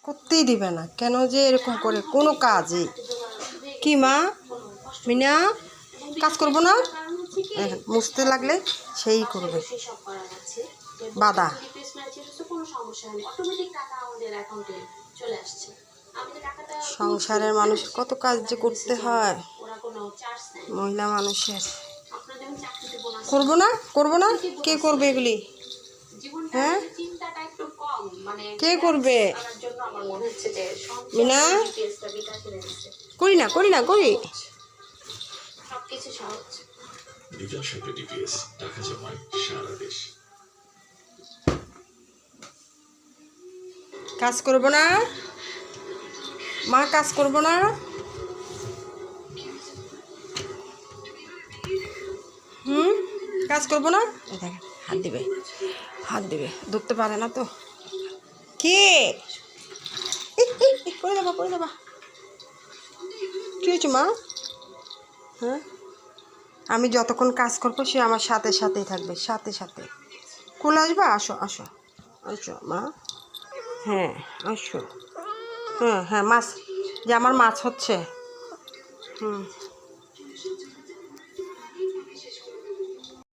করতেই দিবে না কেন যে এরকম করে কোনো কাজই। কি মা মিনা কাজ করবো না? মুছতে লাগলে সেই করবে বাধা। সংসারের মানুষ কত কাজ যে করতে হয় মহিলা মানুষের। করবো না করবো না, কে করবে এগুলি? হ্যাঁ কে করবে? মিনা করি না করি না করি। কাজ করবো না মা, কাজ করবো না? কাজ করবো না? দেখেন হাত দিবে, হাত দিবে, ধরতে পারে না তো। কে করে দেবা করে দেবা? কি হয়েছে মা? হ্যাঁ আমি যতক্ষণ কাজ করবো সে আমার সাথে সাথেই থাকবে, সাথে সাথে। কোলে আসবা? আসো আসো আসো মা। হ্যাঁ আসো। হ্যাঁ হ্যাঁ মাছ, যে আমার মাছ হচ্ছে।